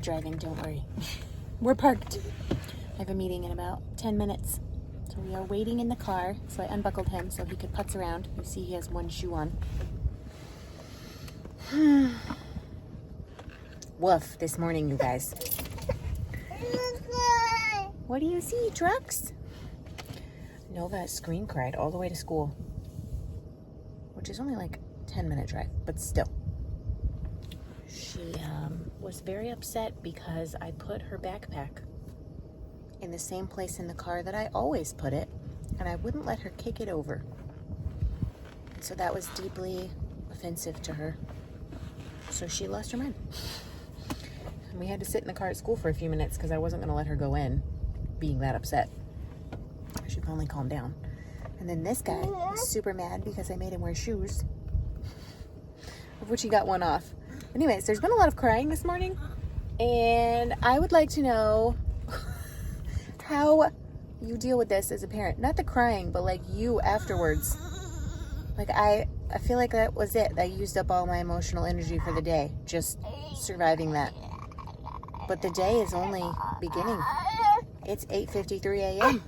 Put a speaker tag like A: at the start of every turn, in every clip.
A: driving, don't worry. We're parked. I have a meeting in about 10 minutes. So we are waiting in the car. So I unbuckled him so he could putz around. You see he has one shoe on. Woof, this morning, you guys. What do you see, trucks? Nova scream cried all the way to school, which is only like a 10-minute drive, but still. She was very upset because I put her backpack in the same place in the car that I always put it, and I wouldn't let her kick it over. So that was deeply offensive to her. So she lost her mind. And we had to sit in the car at school for a few minutes because I wasn't going to let her go in being that upset. I should finally calm down. And then this guy is super mad because I made him wear shoes, of which he got one off. Anyways, there's been a lot of crying this morning, and I would like to know how you deal with this as a parent. Not the crying, but like you afterwards. Like I feel like that was it. I used up all my emotional energy for the day, just surviving that. But the day is only beginning. It's 8:53 a.m.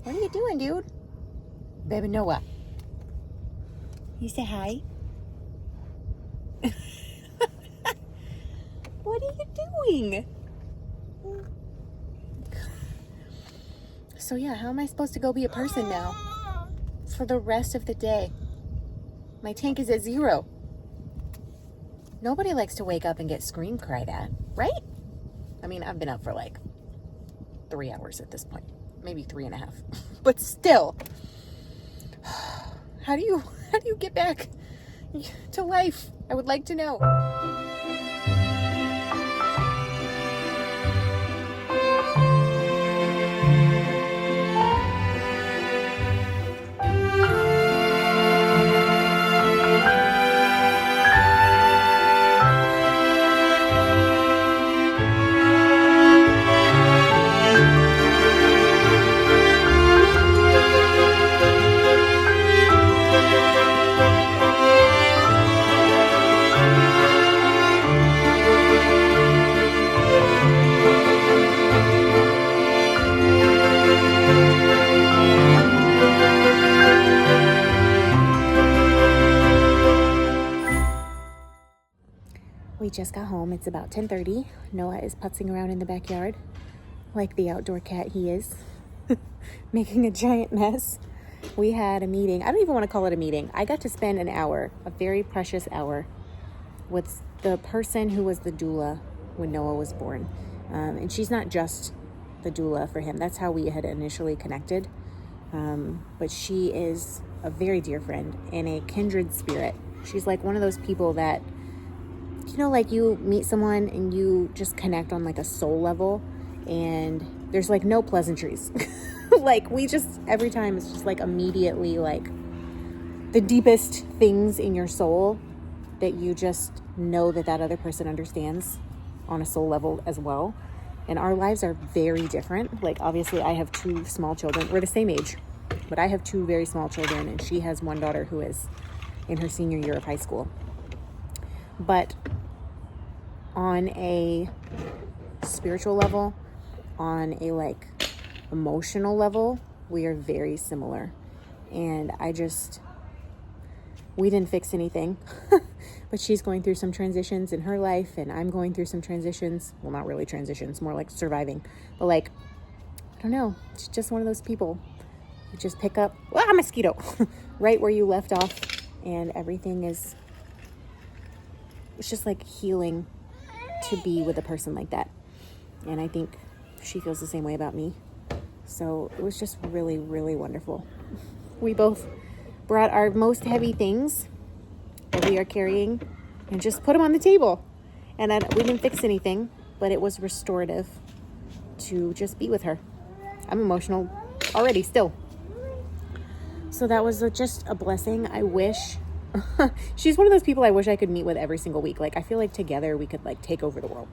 A: What are you doing, dude? Baby Noah. You say hi? What are you doing? So yeah, how am I supposed to go be a person now for the rest of the day? My tank is at 0. Nobody likes to wake up and get scream cried at, right? I mean, I've been up for like 3 hours at this point, maybe 3.5, but still, how do you get back to life? I would like to know. We just got home. It's about 10:30. Noah is putzing around in the backyard like the outdoor cat he is, making a giant mess. We had a meeting. I don't even want to call it a meeting. I got to spend an hour, a very precious hour, with the person who was the doula when Noah was born. And she's not just the doula for him. That's how we had initially connected. But she is a very dear friend and a kindred spirit. She's like one of those people that, you know, like you meet someone and you just connect on like a soul level, and there's like no pleasantries. Like we just, every time it's just like immediately like the deepest things in your soul that you just know that that other person understands on a soul level as well. And our lives are very different. Like obviously I have 2 small children. We're the same age, but I have 2 very small children, and she has one daughter who is in her senior year of high school. But on a spiritual level, on a like emotional level, we are very similar. And we didn't fix anything, but she's going through some transitions in her life, and I'm going through some transitions. Well, not really transitions, more like surviving. But like, I don't know, it's just one of those people. You just pick up, mosquito, right where you left off, and everything is, it's just like healing to be with a person like that. And I think she feels the same way about me. So it was just really, really wonderful. We both brought our most heavy things that we are carrying and just put them on the table. And we didn't fix anything, but it was restorative to just be with her. I'm emotional already still. So that was just a blessing. I wish she's one of those people I wish I could meet with every single week. Like I feel like together we could like take over the world.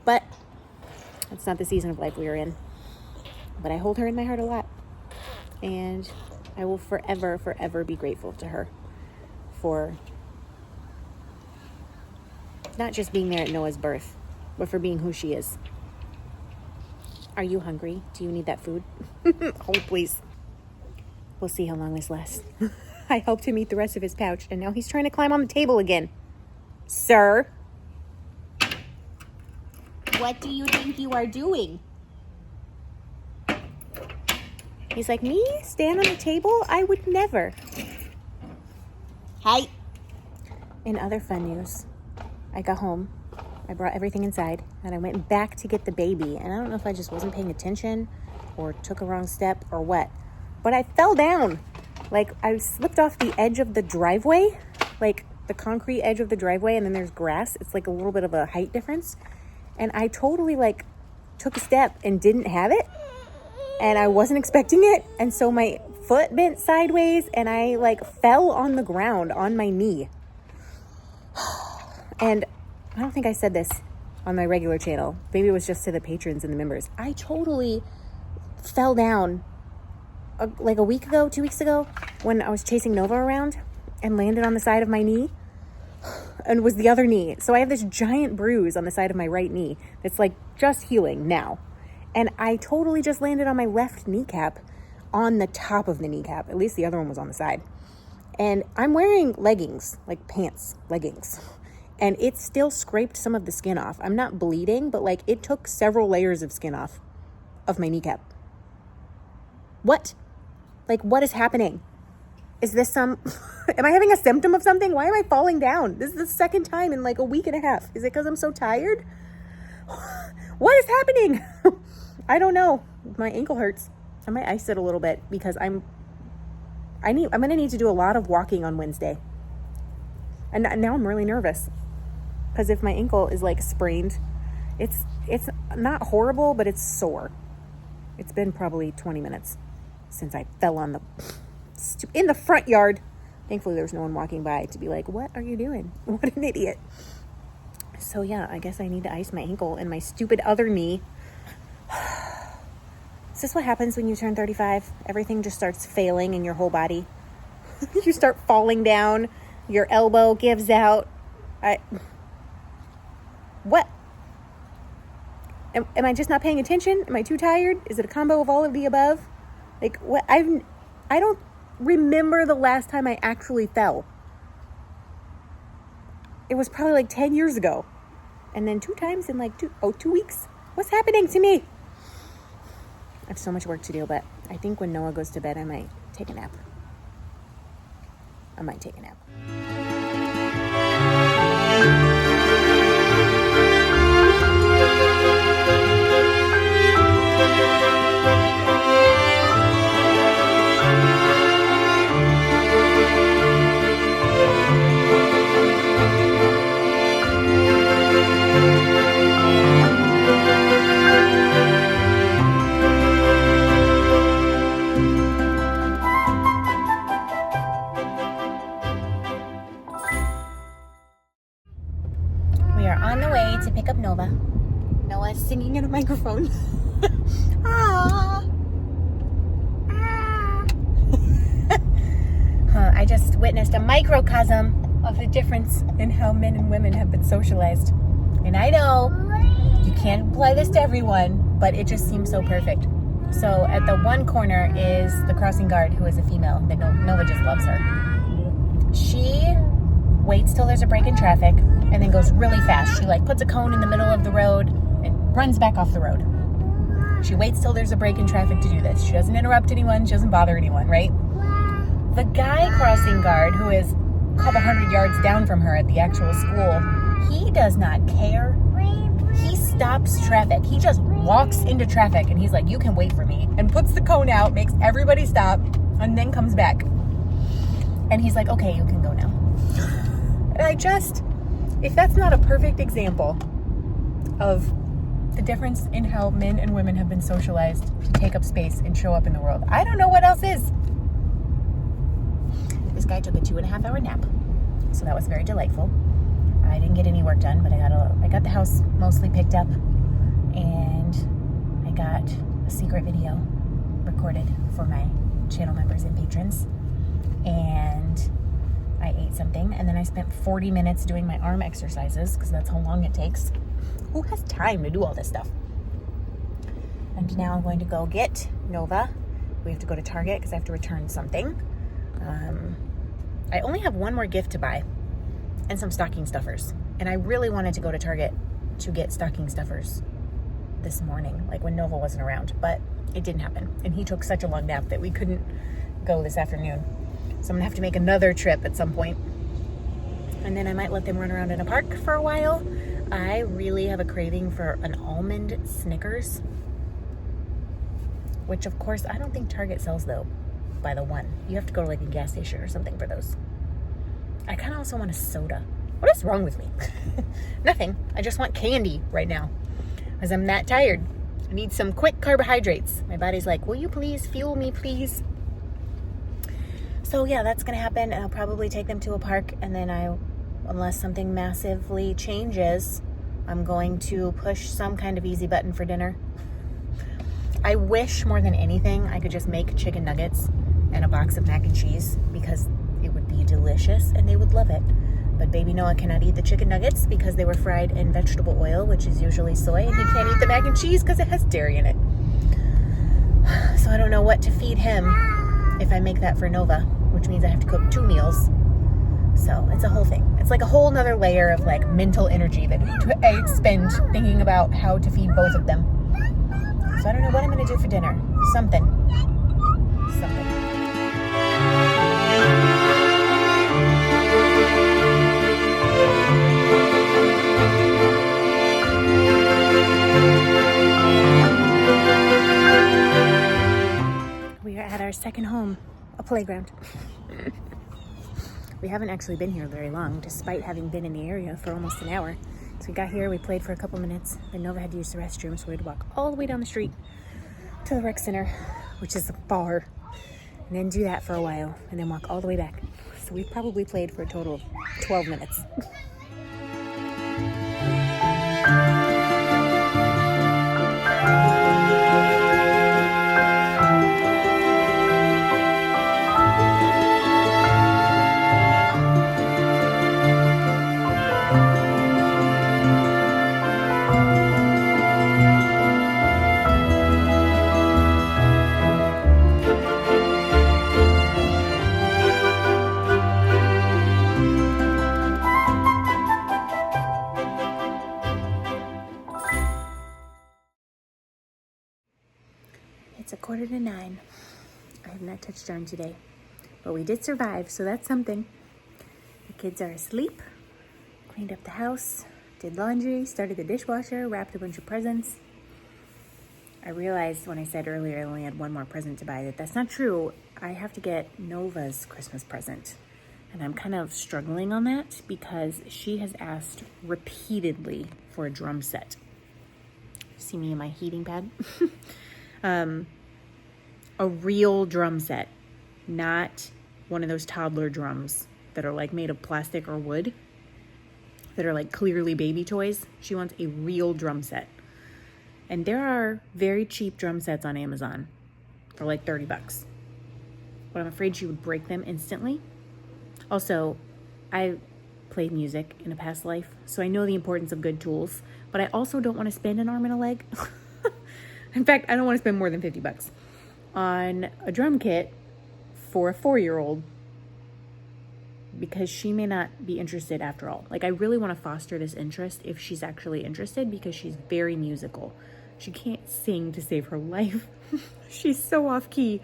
A: But that's not the season of life we are in. But I hold her in my heart a lot. And I will forever, forever be grateful to her for not just being there at Noah's birth, but for being who she is. Are you hungry? Do you need that food? Oh, please. We'll see how long this lasts. I helped him eat the rest of his pouch, and now he's trying to climb on the table again. Sir? What do you think you are doing? He's like, me? Stand on the table? I would never. Hi. In other fun news, I got home. I brought everything inside, and I went back to get the baby. And I don't know if I just wasn't paying attention or took a wrong step or what, but I fell down. Like, I slipped off the edge of the driveway, like the concrete edge of the driveway, and then there's grass. It's like a little bit of a height difference. And I totally, like, took a step and didn't have it. And I wasn't expecting it. And so my foot bent sideways, and I, like, fell on the ground on my knee. And I don't think I said this on my regular channel. Maybe it was just to the patrons and the members. I totally fell down like a week ago, 2 weeks ago, when I was chasing Nova around and landed on the side of my knee, and it was the other knee. So I have this giant bruise on the side of my right knee that's like just healing now. And I totally just landed on my left kneecap, on the top of the kneecap. At least the other one was on the side. And I'm wearing leggings, like pants, leggings. And it still scraped some of the skin off. I'm not bleeding, but like it took several layers of skin off of my kneecap. What? Like, what is happening? Is this am I having a symptom of something? Why am I falling down? This is the second time in like a week and a half. Is it because I'm so tired? What is happening? I don't know. My ankle hurts. I might ice it a little bit because I'm going to need to do a lot of walking on Wednesday. And now I'm really nervous because if my ankle is like sprained, it's not horrible, but it's sore. It's been probably 20 minutes since I fell on in the front yard. Thankfully, there's no one walking by to be like, what are you doing? What an idiot. So yeah, I guess I need to ice my ankle and my stupid other knee. Is this what happens when you turn 35? Everything just starts failing in your whole body. You start falling down. Your elbow gives out. What? Am I just not paying attention? Am I too tired? Is it a combo of all of the above? Like, what? I don't remember the last time I actually fell. It was probably like 10 years ago. And then 2 times in like 2 weeks. What's happening to me? I have so much work to do, but I think when Noah goes to bed, I might take a nap. We are on the way to pick up Nova. Noah's singing in a microphone. Ah. I just witnessed a microcosm of the difference in how men and women have been socialized. And I know you can't apply this to everyone, but it just seems so perfect. So at the one corner is the crossing guard, who is a female. That Nova just loves her. She waits till there's a break in traffic and then goes really fast. She like puts a cone in the middle of the road and runs back off the road. She waits till there's a break in traffic to do this. She doesn't interrupt anyone. She doesn't bother anyone, right? The guy crossing guard, who is a couple hundred yards down from her at the actual school, he does not care. He stops traffic. He just walks into traffic and he's like, you can wait for me, and puts the cone out, makes everybody stop, and then comes back. And he's like, okay, you can go now. And if that's not a perfect example of the difference in how men and women have been socialized to take up space and show up in the world, I don't know what else is. This guy took a 2.5-hour nap, so that was very delightful. I didn't get any work done, but I got the house mostly picked up, and I got a secret video recorded for my channel members and patrons, and I ate something, and then I spent 40 minutes doing my arm exercises, because that's how long it takes. Who has time to do all this stuff? And now I'm going to go get Nova. We have to go to Target because I have to return something. I only have one more gift to buy and some stocking stuffers. And I really wanted to go to Target to get stocking stuffers this morning, like when Nova wasn't around, but it didn't happen. And he took such a long nap that we couldn't go this afternoon. So I'm gonna have to make another trip at some point. And then I might let them run around in a park for a while. I really have a craving for an almond Snickers, which of course I don't think Target sells though, by the one. You have to go to like a gas station or something for those. I kind of also want a soda. What is wrong with me? Nothing. I just want candy right now because I'm that tired. I need some quick carbohydrates. My body's like, will you please fuel me, please? So yeah, that's going to happen. And I'll probably take them to a park. And then unless something massively changes, I'm going to push some kind of easy button for dinner. I wish more than anything I could just make chicken nuggets and a box of mac and cheese because it would be delicious and they would love it. But baby Noah cannot eat the chicken nuggets because they were fried in vegetable oil, which is usually soy, and he can't eat the mac and cheese because it has dairy in it. So I don't know what to feed him if I make that for Nova, which means I have to cook 2 meals. So it's a whole thing. It's like a whole nother layer of like mental energy that I expend thinking about how to feed both of them. So I don't know what I'm going to do for dinner. Something. We are at our second home, a playground. We haven't actually been here very long, despite having been in the area for almost an hour. So we got here, we played for a couple minutes, then Nova had to use the restroom, so we had to walk all the way down the street to the rec center, which is far, and then do that for a while, and then walk all the way back. So we probably played for a total of 12 minutes. It's 8:45. I have not touched Darn today, but we did survive, so that's something. The kids are asleep, cleaned up the house, did laundry, started the dishwasher, wrapped a bunch of presents. I realized when I said earlier I only had one more present to buy that that's not true. I have to get Nova's Christmas present, and I'm kind of struggling on that because she has asked repeatedly for a drum set. See me in my heating pad? A real drum set, not one of those toddler drums that are like made of plastic or wood, that are like clearly baby toys. She wants a real drum set. And there are very cheap drum sets on Amazon for like $30. But I'm afraid she would break them instantly. Also, I played music in a past life, so I know the importance of good tools, but I also don't want to spend an arm and a leg. In fact, I don't want to spend more than $50 on a drum kit for a 4-year-old because she may not be interested after all. Like, I really want to foster this interest if she's actually interested because she's very musical. She can't sing to save her life. She's so off key,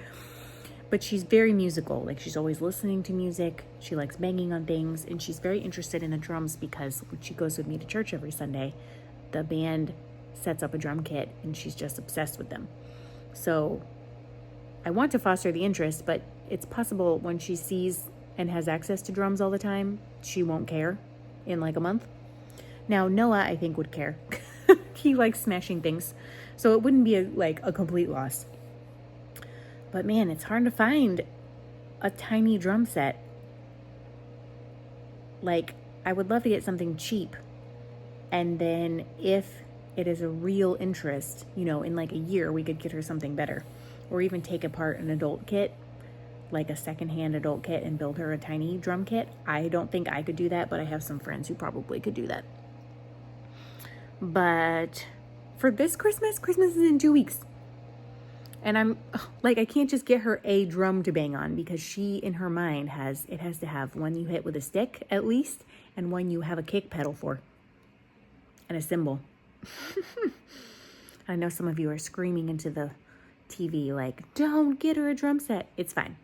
A: but she's very musical. Like, she's always listening to music. She likes banging on things, and she's very interested in the drums because when she goes with me to church every Sunday, the band sets up a drum kit and she's just obsessed with them. So I want to foster the interest, but it's possible when she sees and has access to drums all the time, she won't care in like a month. Now, Noah, I think, would care. He likes smashing things, so it wouldn't be a complete loss. But man, it's hard to find a tiny drum set. Like, I would love to get something cheap, and then if it is a real interest, in like a year, we could get her something better. Or even take apart an adult kit, like a secondhand adult kit, and build her a tiny drum kit. I don't think I could do that, but I have some friends who probably could do that. But for this Christmas is in 2 weeks. And I'm like, I can't just get her a drum to bang on, because she, in her mind, has to have one you hit with a stick at least, and one you have a kick pedal for, and a cymbal. I know some of you are screaming into the TV like, don't get her a drum set. It's fine.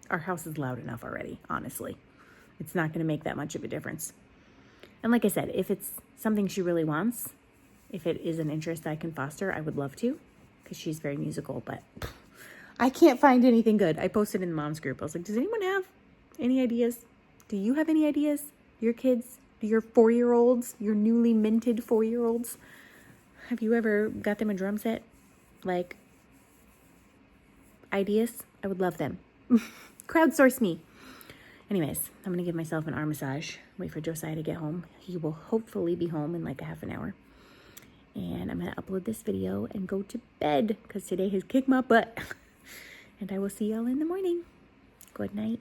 A: Our house is loud enough already, honestly. It's not going to make that much of a difference. And like I said, if it's something she really wants, if it is an interest I can foster, I would love to, because she's very musical, but I can't find anything good. I posted in the mom's group. I was like, does anyone have any ideas? Do you have any ideas? Your kids, your 4-year-olds, your newly minted 4-year-olds, have you ever got them a drum set? Like, ideas? I would love them. Crowdsource me. Anyways, I'm going to give myself an arm massage. Wait for Josiah to get home. He will hopefully be home in like a half an hour. And I'm going to upload this video and go to bed, because today has kicked my butt. And I will see y'all in the morning. Good night.